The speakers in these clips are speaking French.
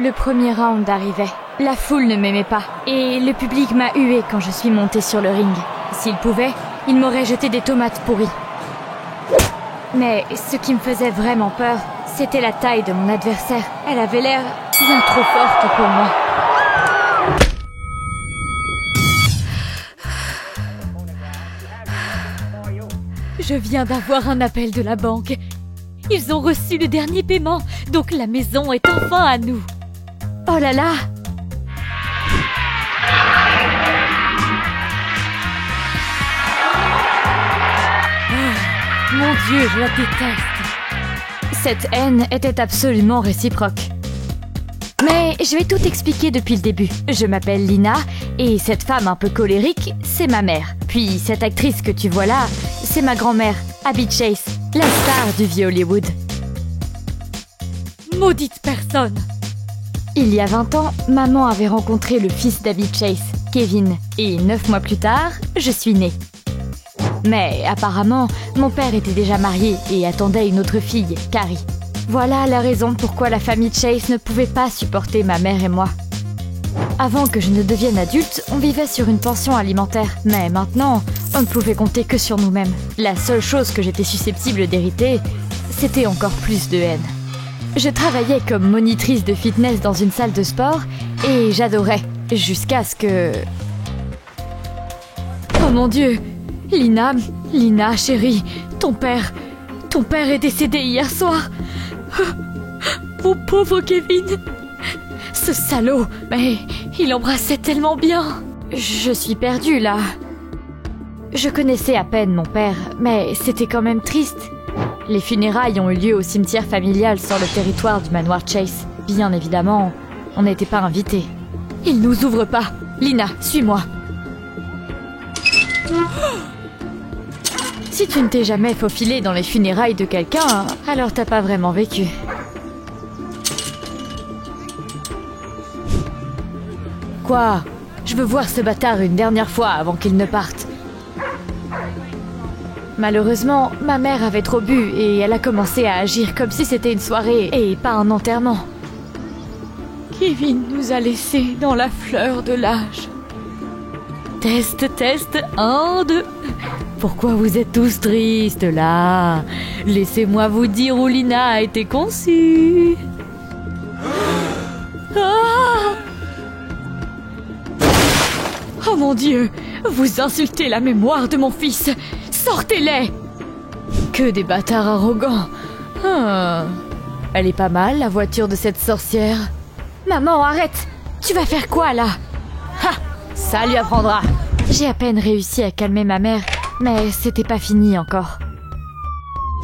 Le premier round arrivait. La foule ne m'aimait pas, et le public m'a hué quand je suis montée sur le ring. S'il pouvait, il m'aurait jeté des tomates pourries. Mais ce qui me faisait vraiment peur, c'était la taille de mon adversaire. Elle avait l'air bien trop forte pour moi. Je viens d'avoir un appel de la banque. Ils ont reçu le dernier paiement, donc la maison est enfin à nous. Oh là là! Oh, mon Dieu, je la déteste. Cette haine était absolument réciproque. Mais je vais tout expliquer depuis le début. Je m'appelle Lina, et cette femme un peu colérique, c'est ma mère. Puis cette actrice que tu vois là, c'est ma grand-mère, Abby Chase, la star du vieux Hollywood. Maudite personne! Il y a 20 ans, maman avait rencontré le fils d'Abby Chase, Kevin, et 9 mois plus tard, je suis née. Mais apparemment, mon père était déjà marié et attendait une autre fille, Carrie. Voilà la raison pourquoi la famille Chase ne pouvait pas supporter ma mère et moi. Avant que je ne devienne adulte, on vivait sur une pension alimentaire. Mais maintenant, on ne pouvait compter que sur nous-mêmes. La seule chose que j'étais susceptible d'hériter, c'était encore plus de haine. Je travaillais comme monitrice de fitness dans une salle de sport et j'adorais, jusqu'à ce que... Oh mon Dieu! Lina, chérie, ton père est décédé hier soir. Mon pauvre Kevin! Ce salaud! Mais il embrassait tellement bien! Je suis perdue, là. Je connaissais à peine mon père, mais c'était quand même triste. Les funérailles ont eu lieu au cimetière familial sur le territoire du manoir Chase. Bien évidemment, on n'était pas invités. Il nous ouvre pas! Lina, suis-moi! Si tu ne t'es jamais faufilé dans les funérailles de quelqu'un, alors t'as pas vraiment vécu. Quoi? Je veux voir ce bâtard une dernière fois avant qu'il ne parte. Malheureusement, ma mère avait trop bu et elle a commencé à agir comme si c'était une soirée et pas un enterrement. Kevin nous a laissés dans la fleur de l'âge. Test, 1, 2... Pourquoi vous êtes tous tristes, là? Laissez-moi vous dire où Lina a été conçue. Ah! Oh mon Dieu! Vous insultez la mémoire de mon fils! Sortez-les! Que des bâtards arrogants! Elle est pas mal, la voiture de cette sorcière. Maman, arrête! Tu vas faire quoi, là? Ha! Ça lui apprendra! J'ai à peine réussi à calmer ma mère, mais c'était pas fini encore.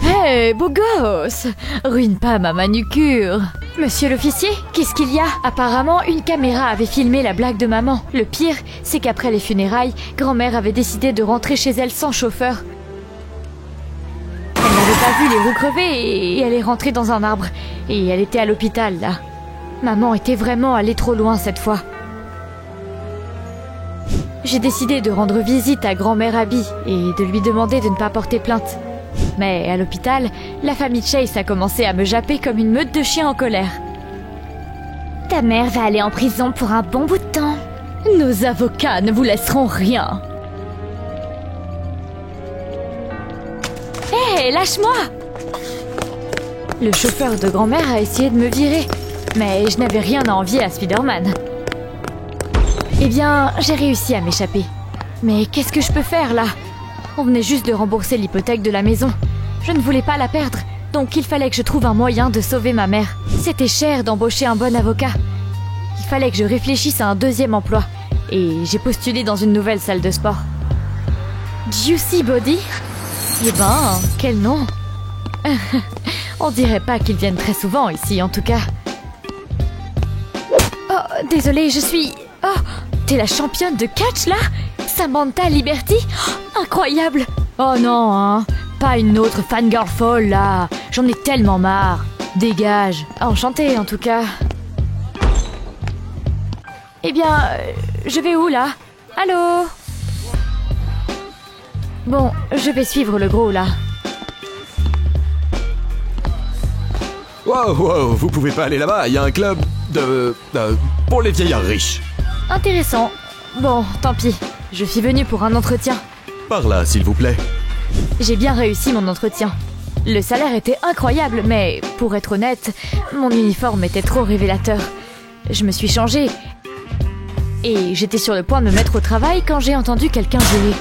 Hé, beau gosse! Ruine pas ma manucure! Monsieur l'officier, qu'est-ce qu'il y a? Apparemment, une caméra avait filmé la blague de maman. Le pire, c'est qu'après les funérailles, grand-mère avait décidé de rentrer chez elle sans chauffeur. Elle n'avait pas vu les roues crever et elle est rentrée dans un arbre. Et elle était à l'hôpital, là. Maman était vraiment allée trop loin cette fois. J'ai décidé de rendre visite à grand-mère Abby et de lui demander de ne pas porter plainte. Mais à l'hôpital, la famille Chase a commencé à me japper comme une meute de chiens en colère. Ta mère va aller en prison pour un bon bout de temps. Nos avocats ne vous laisseront rien. Hé, lâche-moi! Le chauffeur de grand-mère a essayé de me virer, mais je n'avais rien à envier à Spider-Man. Eh bien, j'ai réussi à m'échapper. Mais qu'est-ce que je peux faire, là? On venait juste de rembourser l'hypothèque de la maison. Je ne voulais pas la perdre, donc il fallait que je trouve un moyen de sauver ma mère. C'était cher d'embaucher un bon avocat. Il fallait que je réfléchisse à un deuxième emploi. Et j'ai postulé dans une nouvelle salle de sport. Juicy Body? Eh ben, quel nom! On dirait pas qu'ils viennent très souvent ici, en tout cas. Oh, désolée, je suis... Oh, t'es la championne de catch, là? Samantha Liberty? Oh, incroyable! Oh non, hein? Pas une autre fangirl folle, là! J'en ai tellement marre! Dégage! Enchantée, en tout cas. Eh bien, je vais où, là? Allô? Bon, je vais suivre le gros, là. Wow, wow, vous pouvez pas aller là-bas, il y a un club pour les vieillards riches. Intéressant. Bon, tant pis. Je suis venue pour un entretien. Par là, s'il vous plaît. J'ai bien réussi mon entretien. Le salaire était incroyable, mais pour être honnête, mon uniforme était trop révélateur. Je me suis changée. Et j'étais sur le point de me mettre au travail quand j'ai entendu quelqu'un jouer.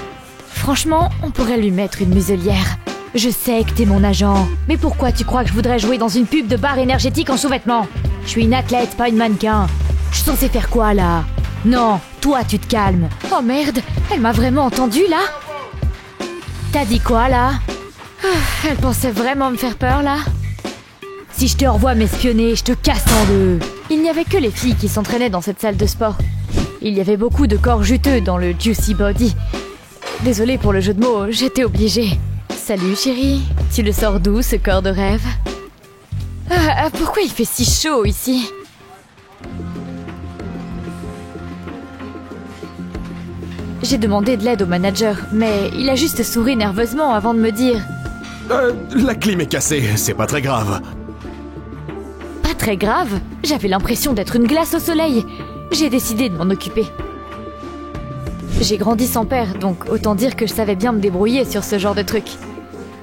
Franchement, on pourrait lui mettre une muselière. Je sais que t'es mon agent, mais pourquoi tu crois que je voudrais jouer dans une pub de bar énergétique en sous-vêtements? Je suis une athlète, pas une mannequin. Je suis censée faire quoi, là? Non, toi, tu te calmes. Oh merde, elle m'a vraiment entendu, là? T'as dit quoi, là? Elle pensait vraiment me faire peur, là? Si je te revois m'espionner, je te casse en deux. Il n'y avait que les filles qui s'entraînaient dans cette salle de sport. Il y avait beaucoup de corps juteux dans le Juicy Body. Désolée pour le jeu de mots, j'étais obligée. Salut chérie, tu le sors d'où ce corps de rêve? Pourquoi il fait si chaud ici? J'ai demandé de l'aide au manager, mais il a juste souri nerveusement avant de me dire... La clim est cassée, c'est pas très grave. Pas très grave? J'avais l'impression d'être une glace au soleil. J'ai décidé de m'en occuper. J'ai grandi sans père, donc autant dire que je savais bien me débrouiller sur ce genre de truc.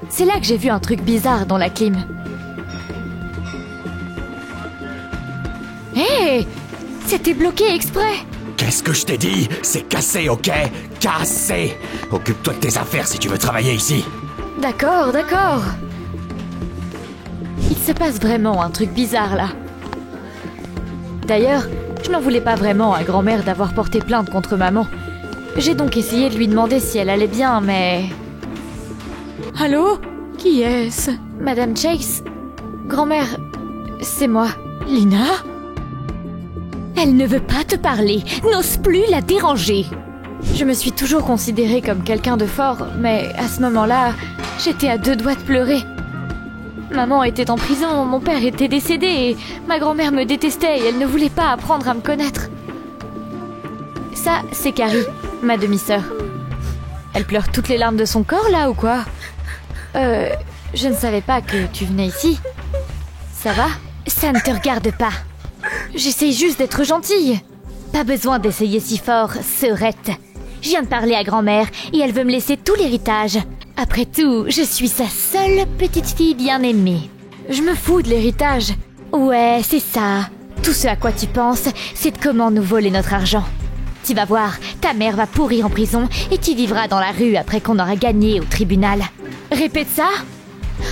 C'est là que j'ai vu un truc bizarre dans la clim. Hé! C'était bloqué exprès! Qu'est-ce que je t'ai dit? C'est cassé, ok? Cassé! Occupe-toi de tes affaires si tu veux travailler ici. D'accord, d'accord. Il se passe vraiment un truc bizarre là. D'ailleurs, je n'en voulais pas vraiment à grand-mère d'avoir porté plainte contre maman. J'ai donc essayé de lui demander si elle allait bien, mais... Allô? Qui est-ce? Madame Chase? Grand-mère, c'est moi. Lina? Elle ne veut pas te parler. N'ose plus la déranger. Je me suis toujours considérée comme quelqu'un de fort, mais à ce moment-là, j'étais à deux doigts de pleurer. Maman était en prison, mon père était décédé et ma grand-mère me détestait et elle ne voulait pas apprendre à me connaître. Ça, c'est Carrie, ma demi-sœur. Elle pleure toutes les larmes de son corps, là, ou quoi? Je ne savais pas que tu venais ici. Ça va? Ça ne te regarde pas. J'essaye juste d'être gentille. Pas besoin d'essayer si fort, sœurette. Je viens de parler à grand-mère et elle veut me laisser tout l'héritage. Après tout, je suis sa seule petite fille bien-aimée. Je me fous de l'héritage. Ouais, c'est ça. Tout ce à quoi tu penses, c'est de comment nous voler notre argent. Tu vas voir, ta mère va pourrir en prison et tu vivras dans la rue après qu'on aura gagné au tribunal. Répète ça.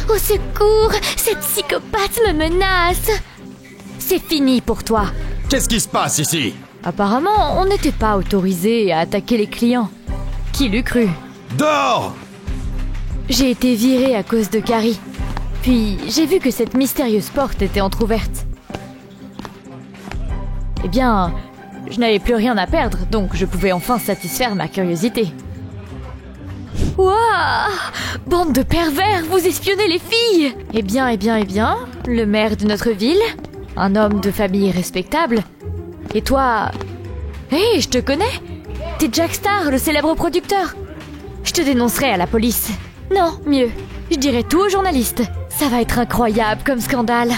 Au secours, cette psychopathe me menace. C'est fini pour toi. Qu'est-ce qui se passe ici? Apparemment, on n'était pas autorisé à attaquer les clients. Qui l'eût cru? Dehors! J'ai été virée à cause de Carrie. Puis, j'ai vu que cette mystérieuse porte était entrouverte. Eh bien, je n'avais plus rien à perdre, donc je pouvais enfin satisfaire ma curiosité. Wouah! Bande de pervers, vous espionnez les filles! Eh bien, le maire de notre ville, un homme de famille respectable. Et toi... Hé, je te connais! T'es Jack Star, le célèbre producteur. Je te dénoncerai à la police. Non, mieux, je dirai tout aux journalistes. Ça va être incroyable comme scandale.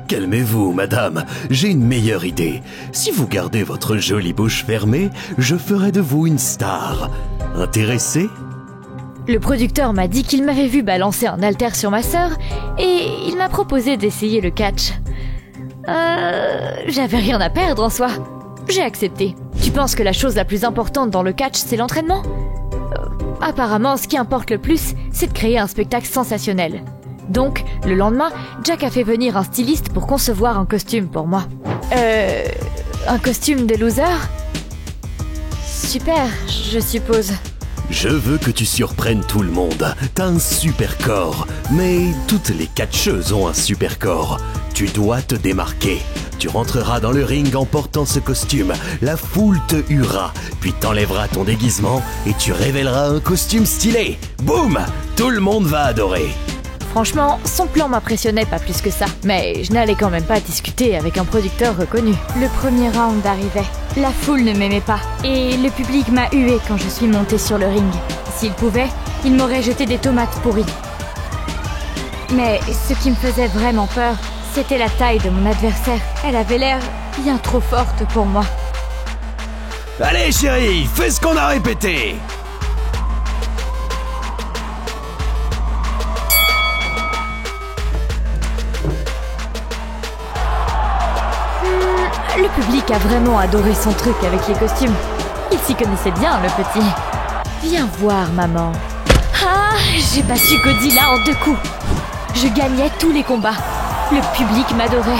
Calmez-vous, madame. J'ai une meilleure idée. Si vous gardez votre jolie bouche fermée, je ferai de vous une star. Intéressé? Le producteur m'a dit qu'il m'avait vu balancer un haltère sur ma sœur et il m'a proposé d'essayer le catch. J'avais rien à perdre en soi. J'ai accepté. Tu penses que la chose la plus importante dans le catch, c'est l'entraînement? Apparemment, ce qui importe le plus, c'est de créer un spectacle sensationnel. Donc, le lendemain, Jack a fait venir un styliste pour concevoir un costume pour moi. Un costume de loser? Super, je suppose. Je veux que tu surprennes tout le monde. T'as un super corps, mais toutes les catcheuses ont un super corps. Tu dois te démarquer. Tu rentreras dans le ring en portant ce costume. La foule te hurra, puis t'enlèveras ton déguisement et tu révéleras un costume stylé. Boum! Tout le monde va adorer. Franchement, son plan m'impressionnait pas plus que ça. Mais je n'allais quand même pas discuter avec un producteur reconnu. Le premier round arrivait. La foule ne m'aimait pas. Et le public m'a hué quand je suis montée sur le ring. S'il pouvait, il m'aurait jeté des tomates pourries. Mais ce qui me faisait vraiment peur, c'était la taille de mon adversaire. Elle avait l'air bien trop forte pour moi. Allez chérie, fais ce qu'on a répété. Le public a vraiment adoré son truc avec les costumes. Il s'y connaissait bien, le petit. Viens voir, maman. Ah, j'ai battu Godzilla en 2 coups. Je gagnais tous les combats. Le public m'adorait.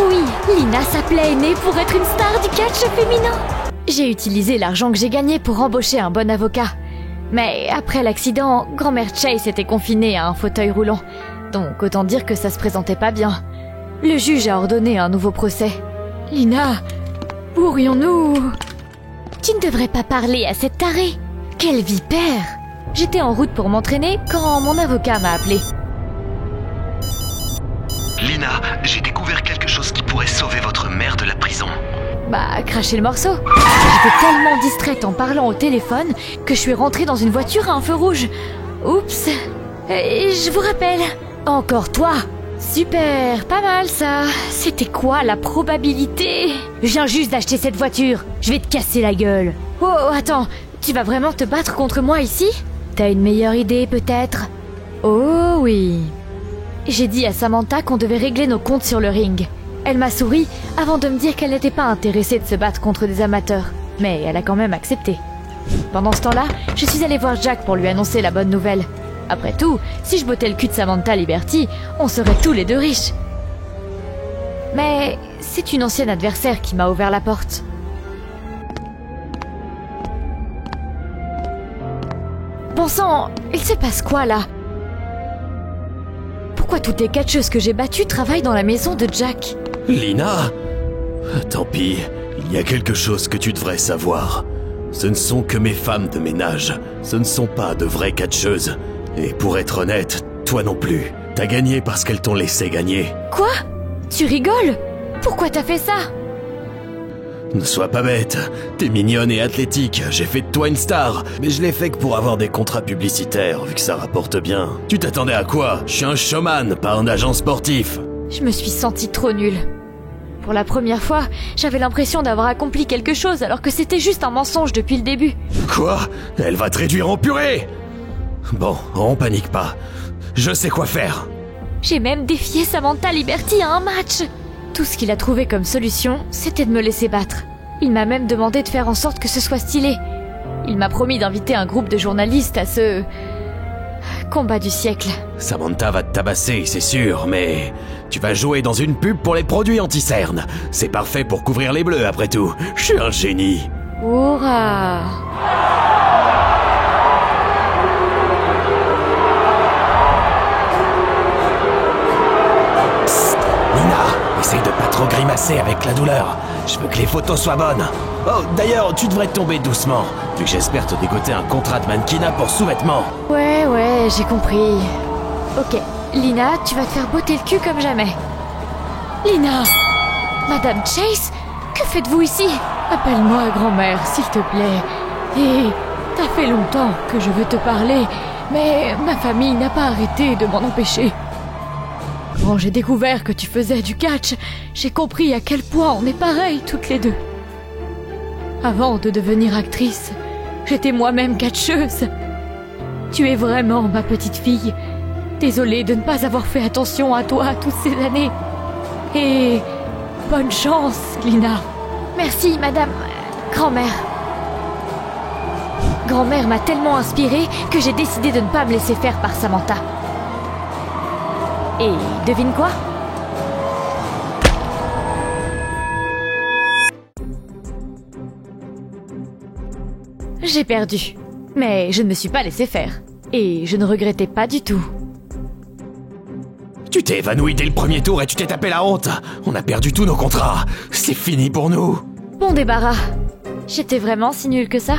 Oui, Lina s'appelait née pour être une star du catch féminin. J'ai utilisé l'argent que j'ai gagné pour embaucher un bon avocat. Mais après l'accident, grand-mère Chase était confinée à un fauteuil roulant. Donc autant dire que ça se présentait pas bien. Le juge a ordonné un nouveau procès. Lina, pourrions-nous... Tu ne devrais pas parler à cette tarée. Quelle vipère! J'étais en route pour m'entraîner quand mon avocat m'a appelé. Lina, j'ai découvert quelque chose qui pourrait sauver votre mère de la prison. Bah, cracher le morceau. J'étais tellement distraite en parlant au téléphone que je suis rentrée dans une voiture à un feu rouge. Oups. Je vous rappelle. Encore toi. Super, pas mal ça. C'était quoi la probabilité? Je viens juste d'acheter cette voiture. Je vais te casser la gueule. Oh, attends. Tu vas vraiment te battre contre moi ici? T'as une meilleure idée peut-être? Oh oui. J'ai dit à Samantha qu'on devait régler nos comptes sur le ring. Elle m'a souri avant de me dire qu'elle n'était pas intéressée de se battre contre des amateurs. Mais elle a quand même accepté. Pendant ce temps-là, je suis allée voir Jack pour lui annoncer la bonne nouvelle. Après tout, si je bottais le cul de Samantha Liberty, on serait tous les deux riches. Mais c'est une ancienne adversaire qui m'a ouvert la porte. Bon sang, il se passe quoi là? Pourquoi toutes les catcheuses que j'ai battues travaillent dans la maison de Jack? Lina? Tant pis, il y a quelque chose que tu devrais savoir. Ce ne sont que mes femmes de ménage, ce ne sont pas de vraies catcheuses. Et pour être honnête, toi non plus. T'as gagné parce qu'elles t'ont laissé gagner. Quoi? Tu rigoles? Pourquoi t'as fait ça? Ne sois pas bête, t'es mignonne et athlétique, j'ai fait de toi une star, mais je l'ai fait que pour avoir des contrats publicitaires, vu que ça rapporte bien. Tu t'attendais à quoi? Je suis un showman, pas un agent sportif. Je me suis sentie trop nulle. Pour la première fois, j'avais l'impression d'avoir accompli quelque chose alors que c'était juste un mensonge depuis le début. Quoi? Elle va te réduire en purée? Bon, on panique pas. Je sais quoi faire. J'ai même défié Samantha Liberty à un match. Tout ce qu'il a trouvé comme solution, c'était de me laisser battre. Il m'a même demandé de faire en sorte que ce soit stylé. Il m'a promis d'inviter un groupe de journalistes à ce... combat du siècle. Samantha va te tabasser, c'est sûr, mais... tu vas jouer dans une pub pour les produits anti-cernes. C'est parfait pour couvrir les bleus, après tout. Je suis un génie. Hourra! Essaye de pas trop grimacer avec la douleur. Je veux que les photos soient bonnes. Oh, d'ailleurs, tu devrais tomber doucement, vu que j'espère te dégoter un contrat de mannequinat pour sous-vêtements. Ouais, j'ai compris. Ok, Lina, tu vas te faire botter le cul comme jamais. Lina! Madame Chase? Que faites-vous ici? Appelle-moi grand-mère, s'il te plaît. Et t'as fait longtemps que je veux te parler, mais ma famille n'a pas arrêté de m'en empêcher. Quand j'ai découvert que tu faisais du catch, j'ai compris à quel point on est pareilles toutes les deux. Avant de devenir actrice, j'étais moi-même catcheuse. Tu es vraiment ma petite fille. Désolée de ne pas avoir fait attention à toi toutes ces années. Et bonne chance, Lina. Merci, madame... grand-mère. Grand-mère m'a tellement inspirée que j'ai décidé de ne pas me laisser faire par Samantha. Et devine quoi? J'ai perdu. Mais je ne me suis pas laissé faire. Et je ne regrettais pas du tout. Tu t'es évanoui dès le premier tour et tu t'es tapé la honte. On a perdu tous nos contrats. C'est fini pour nous. Bon débarras. J'étais vraiment si nulle que ça?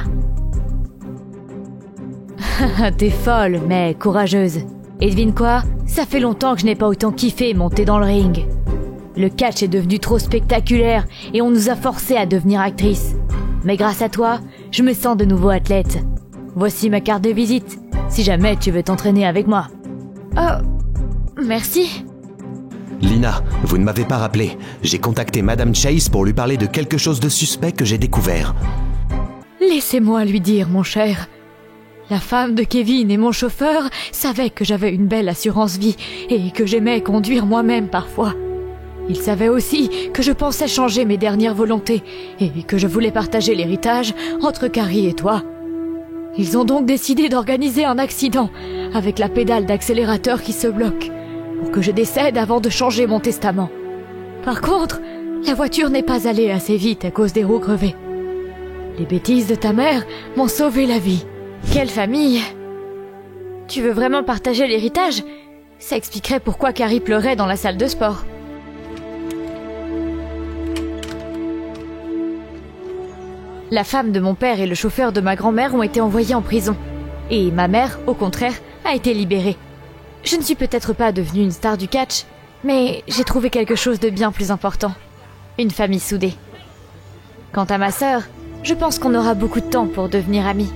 T'es folle, mais courageuse. Et devine quoi? Ça fait longtemps que je n'ai pas autant kiffé monter dans le ring. Le catch est devenu trop spectaculaire et on nous a forcés à devenir actrices. Mais grâce à toi, je me sens de nouveau athlète. Voici ma carte de visite, si jamais tu veux t'entraîner avec moi. Oh, Merci. Lina, vous ne m'avez pas rappelé. J'ai contacté Madame Chase pour lui parler de quelque chose de suspect que j'ai découvert. Laissez-moi lui dire, mon cher. La femme de Kevin et mon chauffeur savaient que j'avais une belle assurance vie et que j'aimais conduire moi-même parfois. Ils savaient aussi que je pensais changer mes dernières volontés et que je voulais partager l'héritage entre Carrie et toi. Ils ont donc décidé d'organiser un accident avec la pédale d'accélérateur qui se bloque pour que je décède avant de changer mon testament. Par contre, la voiture n'est pas allée assez vite à cause des roues crevées. Les bêtises de ta mère m'ont sauvé la vie. Quelle famille! Tu veux vraiment partager l'héritage? Ça expliquerait pourquoi Carrie pleurait dans la salle de sport. La femme de mon père et le chauffeur de ma grand-mère ont été envoyés en prison. Et ma mère, au contraire, a été libérée. Je ne suis peut-être pas devenue une star du catch, mais j'ai trouvé quelque chose de bien plus important. Une famille soudée. Quant à ma sœur, je pense qu'on aura beaucoup de temps pour devenir amis.